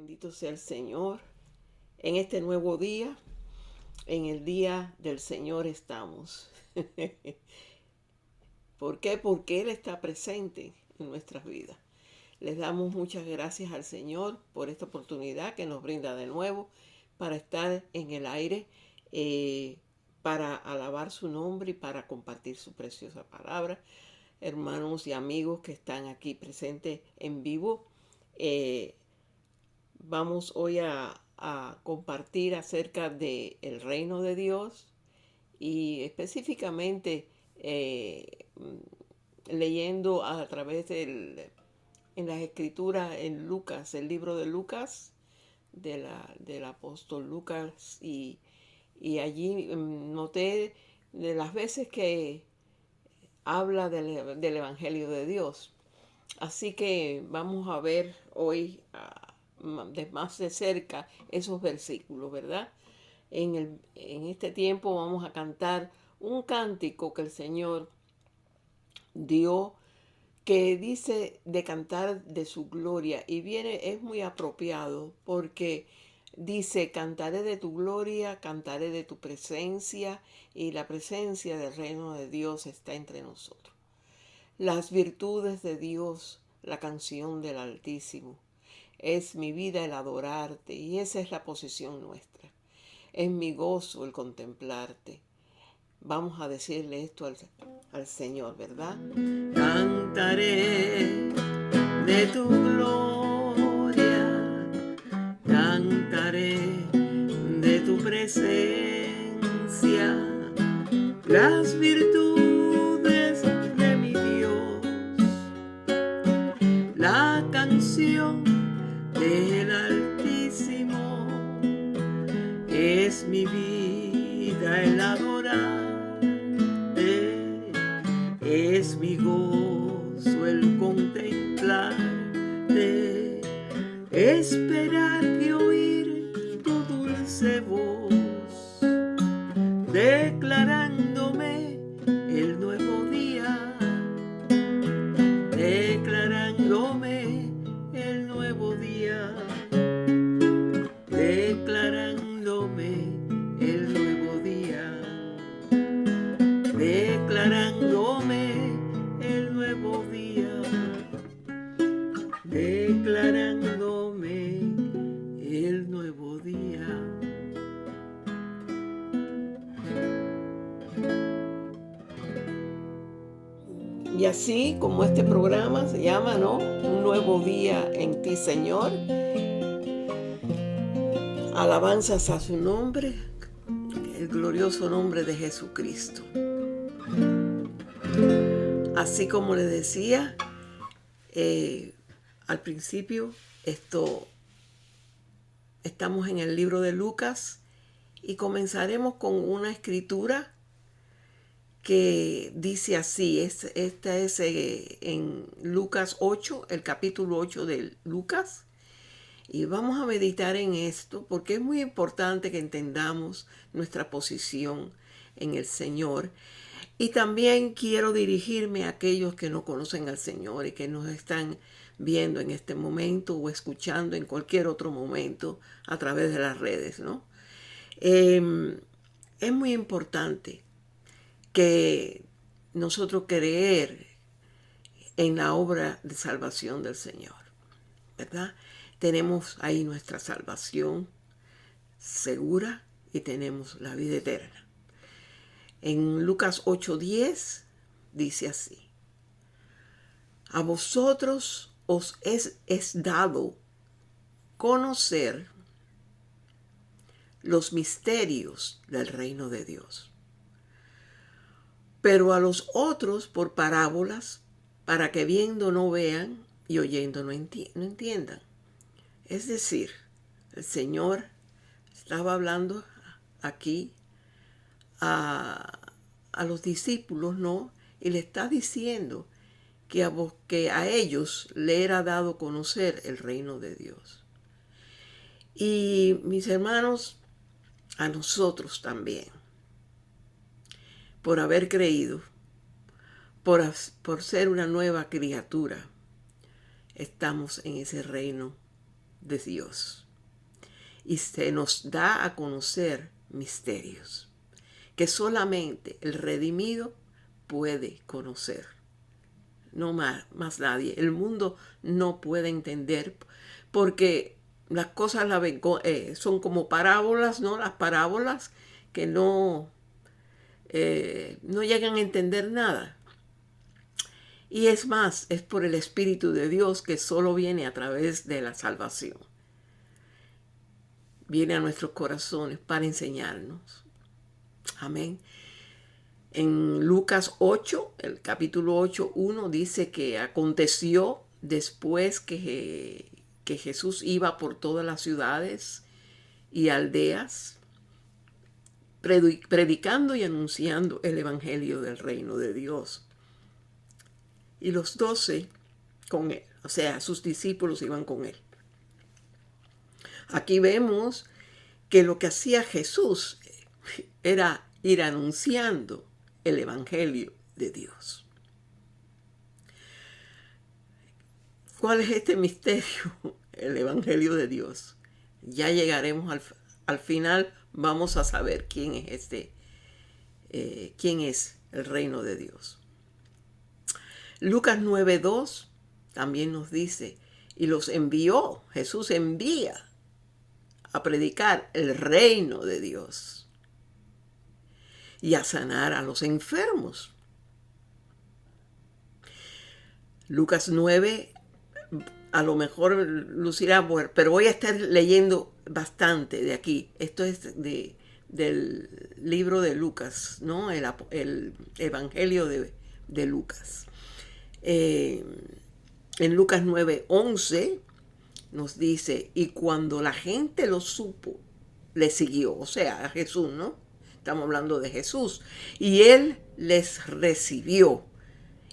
Bendito sea el Señor. En este nuevo día, en el día del Señor estamos. ¿Por qué? Porque Él está presente en nuestras vidas. Les damos muchas gracias al Señor por esta oportunidad que nos brinda de nuevo para estar en el aire, para alabar su nombre y para compartir su preciosa palabra. Hermanos y amigos que están aquí presentes en vivo, vamos hoy a compartir acerca del reino de Dios y específicamente leyendo a través en las escrituras en Lucas, el libro de Lucas, del apóstol Lucas, y allí noté de las veces que habla del Evangelio de Dios. Así que vamos a ver hoy más de cerca esos versículos, ¿verdad? En este tiempo vamos a cantar un cántico que el Señor dio, que dice de cantar de su gloria, y es muy apropiado porque dice: cantaré de tu gloria, cantaré de tu presencia, y la presencia del reino de Dios está entre nosotros. Las virtudes de Dios, la canción del Altísimo. Es mi vida el adorarte, y esa es la posición nuestra. Es mi gozo el contemplarte. Vamos a decirle esto al Señor, ¿verdad? Cantaré de tu gloria, cantaré de tu presencia, las virtudes de mi Dios, la canción del Altísimo. Es mi vida el adorarte, es mi gozo el contemplarte, esperar y oír tu dulce voz, declarándome el nuevo día, declarándome el nuevo día, declarándome el nuevo día, declarándome el nuevo día, declarándome el nuevo día. Y así como este programa se llama, ¿no? Un nuevo día en ti, Señor. Alabanzas a su nombre, el glorioso nombre de Jesucristo. Así como les decía al principio, estamos en el libro de Lucas y comenzaremos con una escritura que dice así. Esta es en Lucas 8, el capítulo 8 de Lucas. Y vamos a meditar en esto porque es muy importante que entendamos nuestra posición en el Señor. Y también quiero dirigirme a aquellos que no conocen al Señor y que nos están viendo en este momento o escuchando en cualquier otro momento a través de las redes, ¿no? Es muy importante que nosotros creer en la obra de salvación del Señor, ¿verdad? Tenemos ahí nuestra salvación segura y tenemos la vida eterna. En Lucas 8:10 dice así: a vosotros os es dado conocer los misterios del reino de Dios, pero a los otros por parábolas, para que viendo no vean y oyendo no entiendan. Es decir, el Señor estaba hablando aquí a los discípulos, ¿no? Y le está diciendo que a ellos le era dado conocer el reino de Dios. Y mis hermanos, a nosotros también, por haber creído, por ser una nueva criatura, estamos en ese reino de Dios. Y se nos da a conocer misterios que solamente el redimido puede conocer. No más nadie. El mundo no puede entender porque las cosas son como parábolas, ¿no? Las parábolas que no llegan a entender nada. Y es más, es por el Espíritu de Dios que solo viene a través de la salvación. Viene a nuestros corazones para enseñarnos. Amén. En Lucas 8, el capítulo 8, 1, dice que aconteció después que Jesús iba por todas las ciudades y aldeas, predicando y anunciando el evangelio del reino de Dios. Y los 12 con él, o sea, sus discípulos iban con él. Aquí vemos que lo que hacía Jesús era ir anunciando el evangelio de Dios. ¿Cuál es este misterio? El evangelio de Dios. Ya llegaremos al final, vamos a saber quién es quién es el reino de Dios. Lucas 9:2 también nos dice, y los envió, Jesús envía a predicar el reino de Dios y a sanar a los enfermos. Lucas 9, a lo mejor lucirá, pero voy a estar leyendo bastante de aquí. Esto es del libro de Lucas, ¿no? El Evangelio de Lucas. En Lucas 9:11 nos dice, y cuando la gente lo supo, le siguió, o sea, a Jesús, ¿no? Estamos hablando de Jesús. Y él les recibió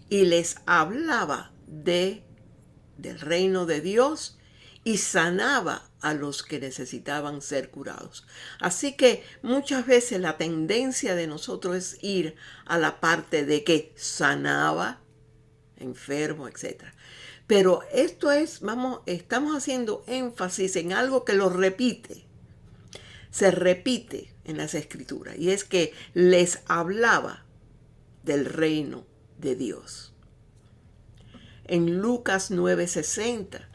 y les hablaba del reino de Dios y sanaba a los que necesitaban ser curados. Así que muchas veces la tendencia de nosotros es ir a la parte de que sanaba, enfermo, etc. Pero esto es, estamos haciendo énfasis en algo que lo repite. Se repite en las Escrituras y es que les hablaba del reino de Dios. En Lucas 9:60,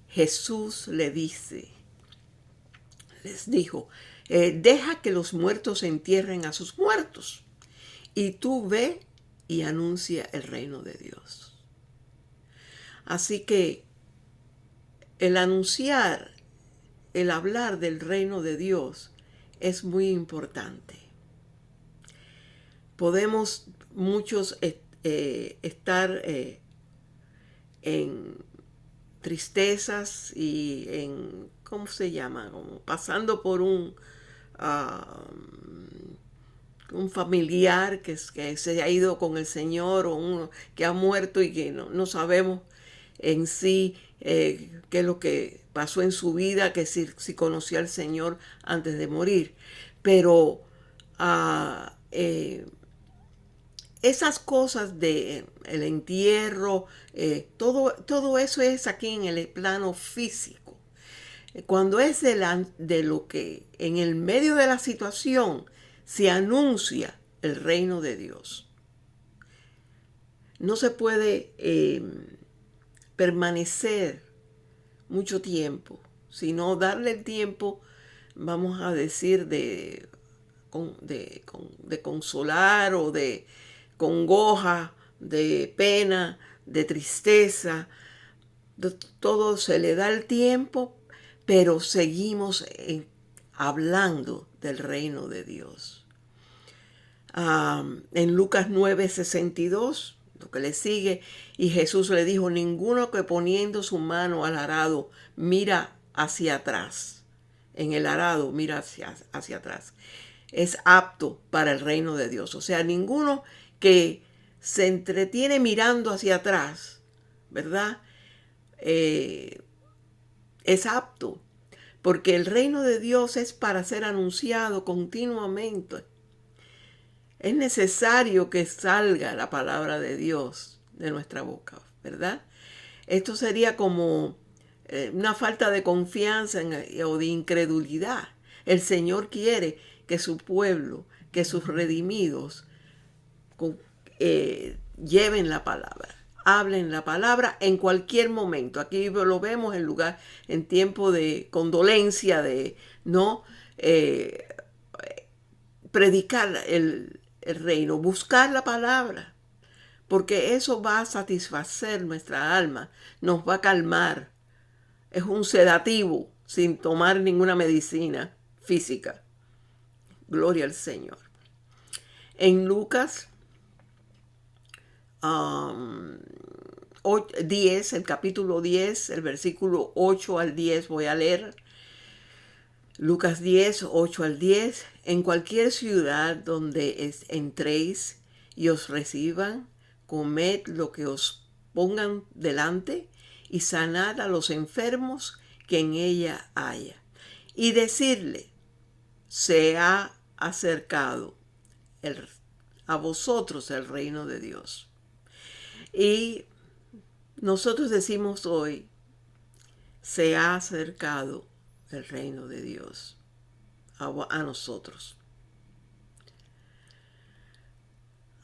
Jesús les dijo, deja que los muertos entierren a sus muertos y tú ve y anuncia el reino de Dios. Así que el anunciar, el hablar del reino de Dios es muy importante. Podemos muchos estar en tristezas y en, ¿cómo se llama? Como pasando por un familiar que se ha ido con el Señor o uno que ha muerto y que no sabemos en sí qué es lo que pasó en su vida, que si conoció al Señor antes de morir. Pero esas cosas de el entierro, todo eso es aquí en el plano físico. Cuando es de lo que en el medio de la situación se anuncia el reino de Dios. No se puede permanecer mucho tiempo, sino darle el tiempo, vamos a decir, de consolar o de congoja, de pena, de tristeza. Todo se le da el tiempo, pero seguimos hablando del reino de Dios. En Lucas 9:62, lo que le sigue, y Jesús le dijo, ninguno que poniendo su mano al arado mira hacia atrás, en el arado mira hacia atrás, es apto para el reino de Dios. O sea, ninguno que se entretiene mirando hacia atrás, ¿verdad? Es apto, porque el reino de Dios es para ser anunciado continuamente. Es necesario que salga la palabra de Dios de nuestra boca, ¿verdad? Esto sería como una falta de confianza o de incredulidad. El Señor quiere que su pueblo, que sus redimidos lleven la palabra, hablen la palabra en cualquier momento. Aquí lo vemos en tiempo de condolencia, de no predicar el reino, buscar la palabra, porque eso va a satisfacer nuestra alma, nos va a calmar. Es un sedativo sin tomar ninguna medicina física. Gloria al Señor. En Lucas 10, el capítulo 10, el versículo 8 al 10, voy a leer. Lucas 10, 8 al 10. En cualquier ciudad donde entréis y os reciban, comed lo que os pongan delante y sanad a los enfermos que en ella haya. Y decirle, se ha acercado a vosotros el reino de Dios. Y nosotros decimos hoy, se ha acercado el reino de Dios a nosotros.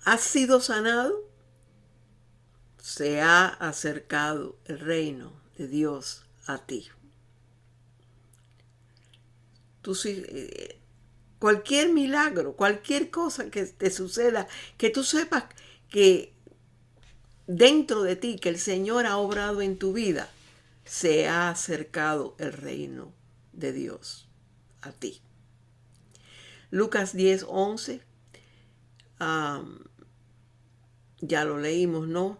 ¿Has sido sanado? Se ha acercado el reino de Dios a ti. Cualquier milagro, cualquier cosa que te suceda, que tú sepas que dentro de ti, que el Señor ha obrado en tu vida, se ha acercado el reino de Dios a ti. Lucas 10, 11. Ya lo leímos, ¿no?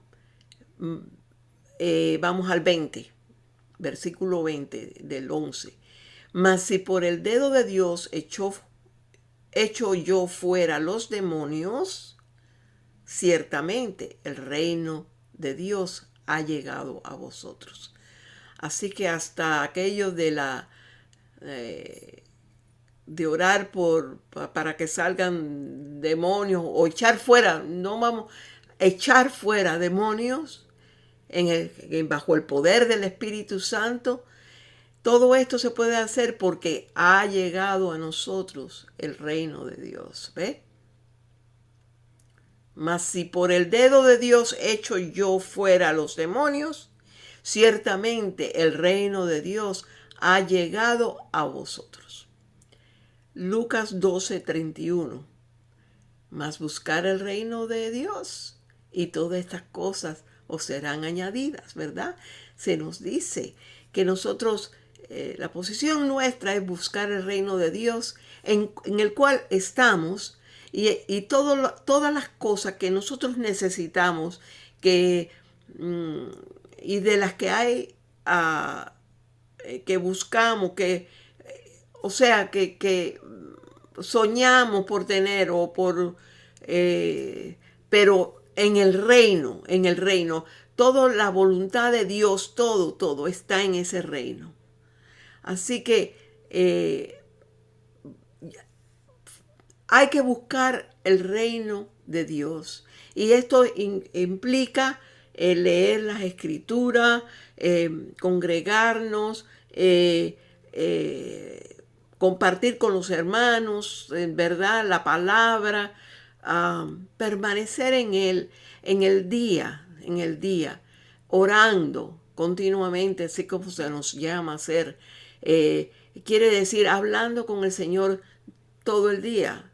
Vamos al 20, versículo 20 del 11. Mas si por el dedo de Dios echo yo fuera los demonios, ciertamente el reino de Dios ha llegado a vosotros. Así que hasta aquello de orar para que salgan demonios o echar fuera, no vamos a echar fuera demonios bajo el poder del Espíritu Santo. Todo esto se puede hacer porque ha llegado a nosotros el reino de Dios. ¿Ve? Mas si por el dedo de Dios echo yo fuera los demonios, ciertamente el reino de Dios ha llegado a vosotros. Lucas 12:31. Mas buscar el reino de Dios y todas estas cosas os serán añadidas, ¿verdad? Se nos dice que nosotros, la posición nuestra es buscar el reino de Dios en el cual estamos y todas las cosas que nosotros necesitamos y de las que hay que buscamos, o sea, que soñamos por tener pero en el reino, toda la voluntad de Dios, todo está en ese reino. Así que hay que buscar el reino de Dios. Y esto implica leer las escrituras, congregarnos, compartir con los hermanos, ¿verdad? La palabra, permanecer en el día, orando continuamente, así como se nos llama a hacer. Quiere decir, hablando con el Señor todo el día.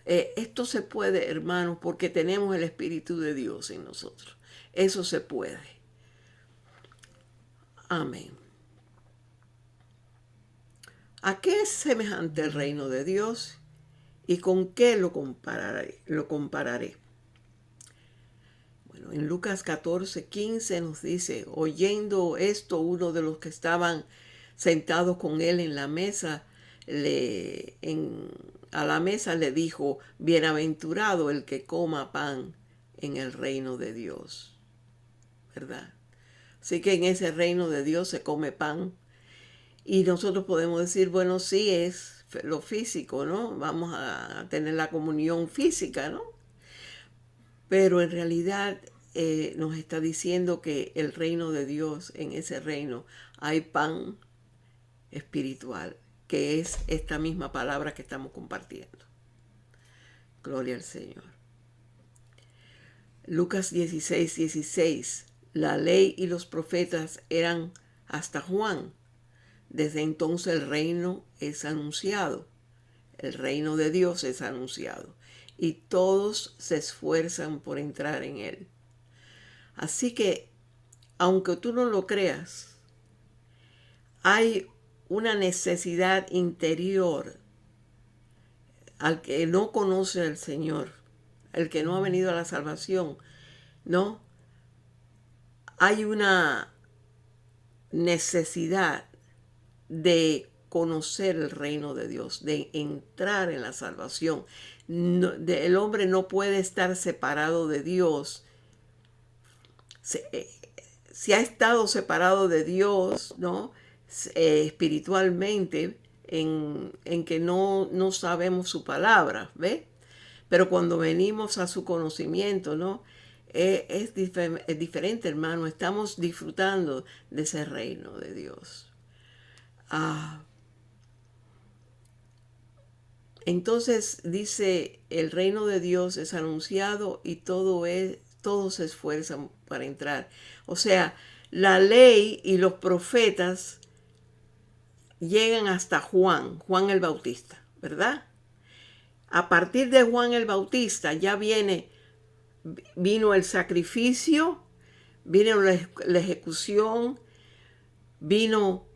Esto se puede, hermanos, porque tenemos el Espíritu de Dios en nosotros. Eso se puede. Amén. ¿A qué es semejante el reino de Dios? ¿Y con qué lo compararé? Bueno, en Lucas 14:15 nos dice, oyendo esto, uno de los que estaban sentados con él en la mesa, a la mesa le dijo, bienaventurado el que coma pan en el reino de Dios. ¿Verdad? Así que en ese reino de Dios se come pan. Y nosotros podemos decir, bueno, sí es lo físico, ¿no? Vamos a tener la comunión física, ¿no? Pero en realidad nos está diciendo que el reino de Dios, en ese reino hay pan espiritual, que es esta misma palabra que estamos compartiendo. Gloria al Señor. Lucas 16:16. La ley y los profetas eran hasta Juan. Desde entonces el reino es anunciado. El reino de Dios es anunciado. Y todos se esfuerzan por entrar en él. Así que, aunque tú no lo creas, hay una necesidad interior al que no conoce al Señor, el que no ha venido a la salvación, ¿no? Hay una necesidad de conocer el reino de Dios, de entrar en la salvación. El hombre no puede estar separado de Dios. Si ha estado separado de Dios, ¿no? Espiritualmente, en que no sabemos su palabra, ¿ve? Pero cuando venimos a su conocimiento, ¿no? Es diferente, hermano. Estamos disfrutando de ese reino de Dios. Entonces dice, el reino de Dios es anunciado y todos se esfuerzan para entrar. O sea, la ley y los profetas llegan hasta Juan el Bautista, ¿verdad? A partir de Juan el Bautista ya vino el sacrificio, vino la ejecución, vino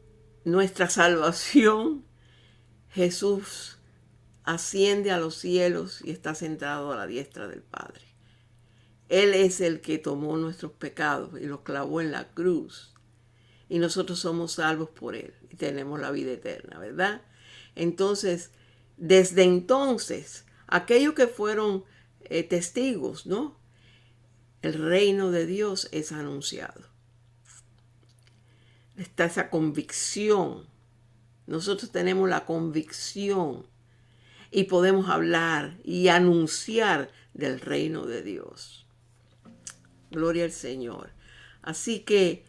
nuestra salvación. Jesús asciende a los cielos y está sentado a la diestra del Padre. Él es el que tomó nuestros pecados y los clavó en la cruz. Y nosotros somos salvos por Él y tenemos la vida eterna, ¿verdad? Entonces, desde entonces, aquellos que fueron testigos, ¿no? El reino de Dios es anunciado. Está esa convicción. Nosotros tenemos la convicción y podemos hablar y anunciar del reino de Dios. Gloria al Señor. Así que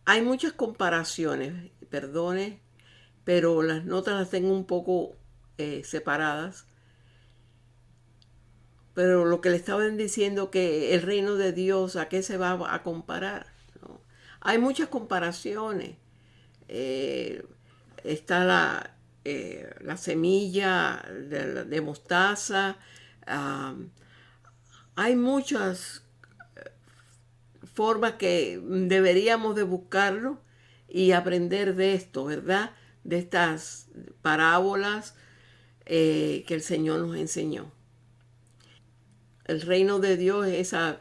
hay muchas comparaciones, perdone, pero las notas las tengo un poco separadas. Pero lo que le estaban diciendo, que el reino de Dios, ¿a qué se va a comparar? ¿No? Hay muchas comparaciones. Está la semilla de mostaza. Hay muchas formas que deberíamos de buscarlo y aprender de esto, ¿verdad? De estas parábolas que el Señor nos enseñó. El reino de Dios,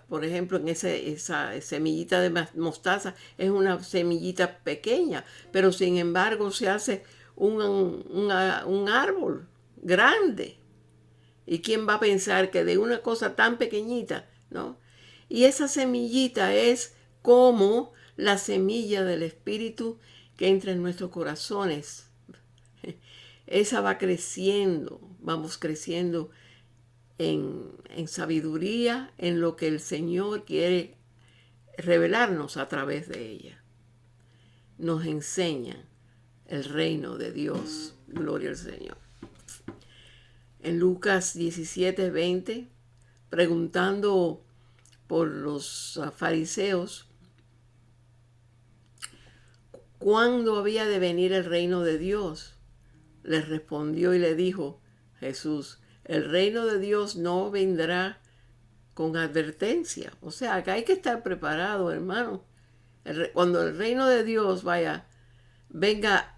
por ejemplo, en esa semillita de mostaza, es una semillita pequeña, pero sin embargo se hace un árbol grande. ¿Y quién va a pensar que de una cosa tan pequeñita, ¿no? Y esa semillita es como la semilla del Espíritu que entra en nuestros corazones. Esa va creciendo, vamos creciendo en sabiduría, en lo que el Señor quiere revelarnos a través de ella. Nos enseña el reino de Dios. Gloria al Señor. En Lucas 17:20, preguntando por los fariseos cuándo había de venir el reino de Dios, les respondió y le dijo Jesús: el reino de Dios no vendrá con advertencia. O sea, que hay que estar preparado, hermano. Cuando el reino de Dios venga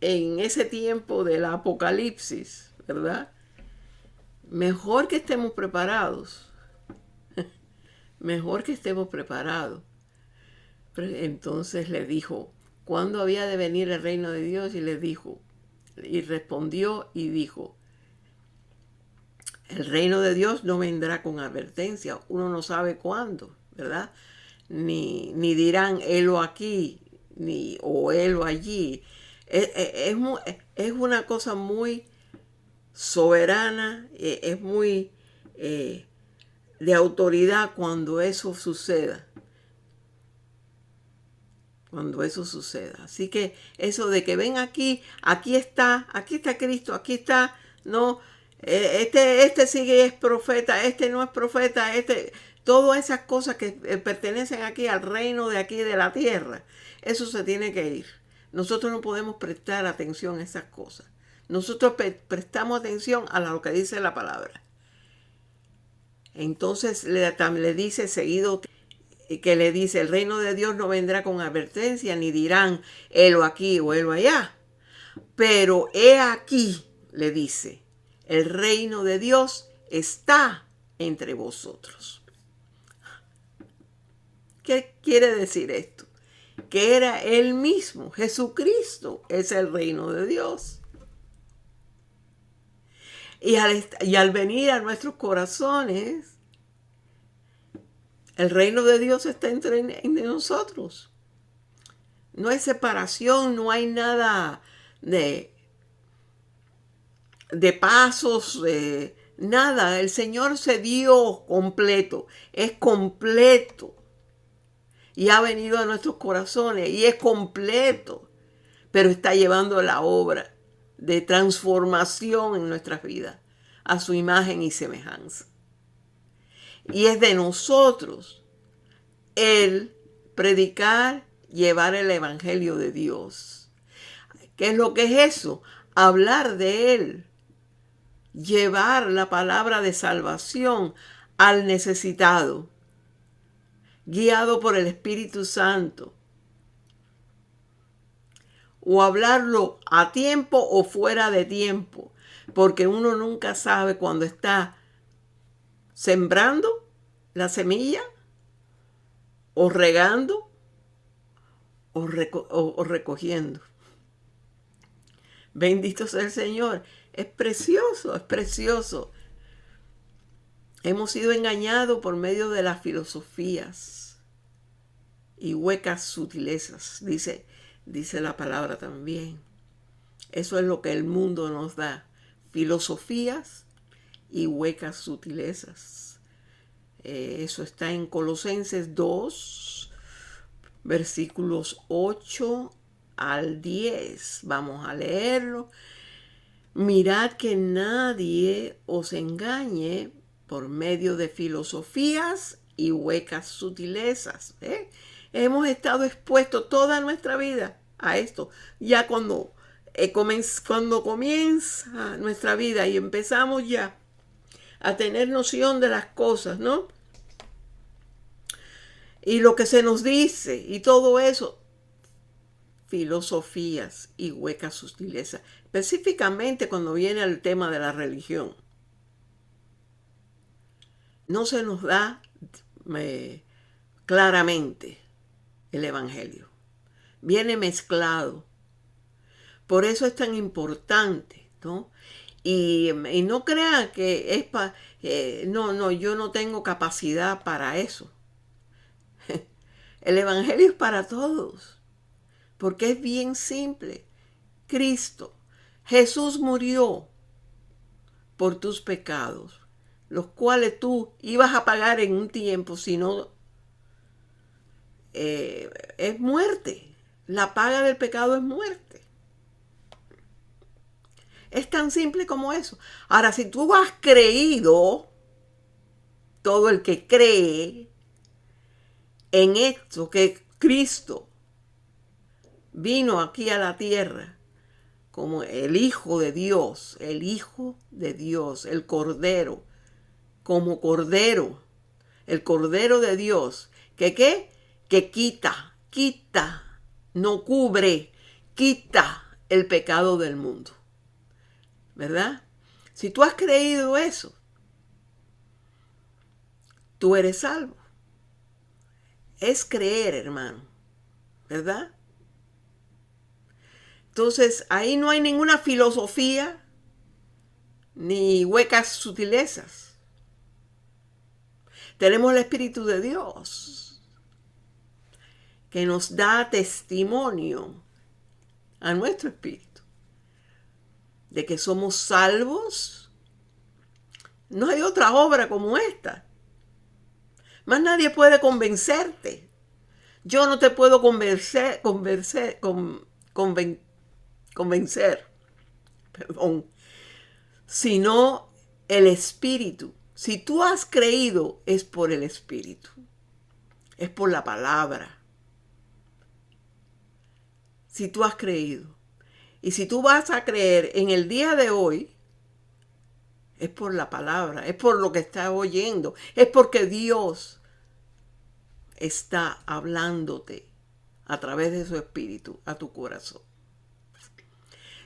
en ese tiempo del apocalipsis, ¿verdad? Mejor que estemos preparados. Mejor que estemos preparados. Entonces le dijo, ¿cuándo había de venir el reino de Dios? Y le dijo, y respondió y dijo, el reino de Dios no vendrá con advertencia. Uno no sabe cuándo, ¿verdad? Ni dirán, helo aquí, o helo allí. Es una cosa muy soberana, es muy de autoridad cuando eso suceda. Cuando eso suceda. Así que eso de que ven aquí está Cristo, aquí está, no, este sigue es profeta, este no es profeta, todas esas cosas que pertenecen aquí al reino de aquí de la tierra, eso se tiene que ir. Nosotros no podemos prestar atención a esas cosas. Nosotros prestamos atención a lo que dice la palabra. Entonces le dice seguido que le dice, el reino de Dios no vendrá con advertencia, ni dirán, helo aquí o helo allá. Pero he aquí, le dice, el reino de Dios está entre vosotros. ¿Qué quiere decir esto? Que era Él mismo, Jesucristo es el reino de Dios. Y al venir a nuestros corazones, el reino de Dios está entre nosotros. No hay separación, no hay nada de pasos, nada. El Señor se dio completo, es completo. Y ha venido a nuestros corazones y es completo, pero está llevando la obra de transformación en nuestras vidas a su imagen y semejanza. Y es de nosotros el predicar, llevar el evangelio de Dios. ¿Qué es lo que es eso? Hablar de Él, llevar la palabra de salvación al necesitado, guiado por el Espíritu Santo, o hablarlo a tiempo o fuera de tiempo, porque uno nunca sabe cuando está sembrando la semilla, o regando, o recogiendo. Bendito sea el Señor. Es precioso, es precioso. Hemos sido engañados por medio de las filosofías y huecas sutilezas, dice la palabra también. Eso es lo que el mundo nos da, filosofías y huecas sutilezas. Eso está en Colosenses 2, versículos 8 al 10. Vamos a leerlo. Mirad que nadie os engañe por medio de filosofías y huecas sutilezas. Hemos estado expuestos toda nuestra vida a esto. Ya cuando comienza nuestra vida y empezamos ya a tener noción de las cosas, ¿no? Y lo que se nos dice y todo eso, filosofías y huecas sutilezas, específicamente cuando viene el tema de la religión. No se nos da claramente el evangelio. Viene mezclado. Por eso es tan importante, ¿no? Y no crean que es yo no tengo capacidad para eso. El evangelio es para todos, porque es bien simple. Cristo, Jesús murió por tus pecados, los cuales tú ibas a pagar en un tiempo, si no, es muerte. La paga del pecado es muerte. Es tan simple como eso. Ahora, si tú has creído, todo el que cree en esto, que Cristo vino aquí a la tierra como el Hijo de Dios, el Cordero, como Cordero, el Cordero de Dios, que quita, no cubre, quita el pecado del mundo. ¿Verdad? Si tú has creído eso, tú eres salvo. Es creer, hermano. ¿Verdad? Entonces, ahí no hay ninguna filosofía ni huecas sutilezas. Tenemos el Espíritu de Dios que nos da testimonio a nuestro espíritu de que somos salvos, no hay otra obra como esta. Más nadie puede convencerte. Yo no te puedo convencer, perdón, sino el Espíritu. Si tú has creído, es por el Espíritu, es por la palabra. Si tú has creído. Y si tú vas a creer en el día de hoy, es por la palabra, es por lo que estás oyendo, es porque Dios está hablándote a través de su Espíritu a tu corazón.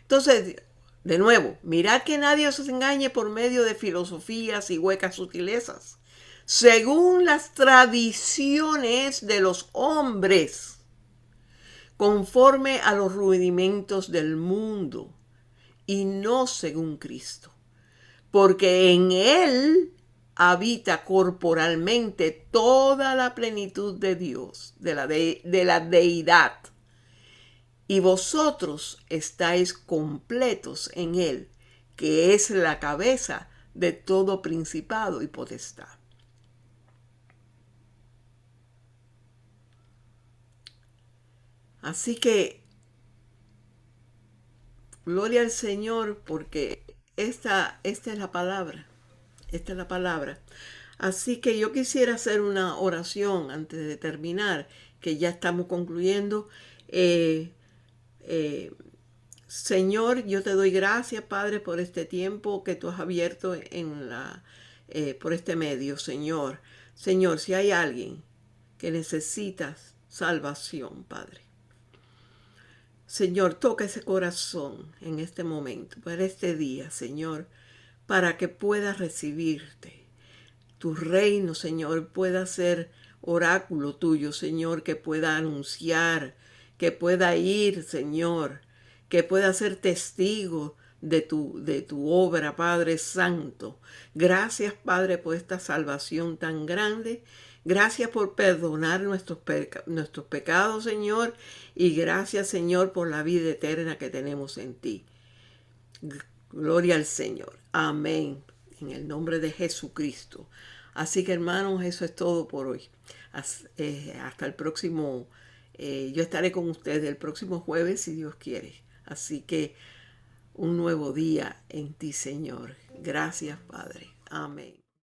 Entonces, de nuevo, mirad que nadie os engañe por medio de filosofías y huecas sutilezas, según las tradiciones de los hombres, conforme a los rudimentos del mundo, y no según Cristo, porque en Él habita corporalmente toda la plenitud de Dios, de la deidad. Y vosotros estáis completos en Él, que es la cabeza de todo principado y potestad. Así que, gloria al Señor, porque esta es la palabra. Esta es la palabra. Así que yo quisiera hacer una oración antes de terminar, que ya estamos concluyendo. Señor, yo te doy gracias, Padre, por este tiempo que tú has abierto por este medio, Señor. Señor, si hay alguien que necesita salvación, Padre. Señor, toca ese corazón en este momento, para este día, Señor, para que pueda recibirte. Tu reino, Señor, pueda ser oráculo tuyo, Señor, que pueda anunciar, que pueda ir, Señor, que pueda ser testigo de tu obra, Padre Santo. Gracias, Padre, por esta salvación tan grande. Gracias por perdonar nuestros pecados, Señor, y gracias, Señor, por la vida eterna que tenemos en ti. Gloria al Señor. Amén. En el nombre de Jesucristo. Así que, hermanos, eso es todo por hoy. Hasta el próximo. Yo estaré con ustedes el próximo jueves, si Dios quiere. Así que un nuevo día en ti, Señor. Gracias, Padre. Amén.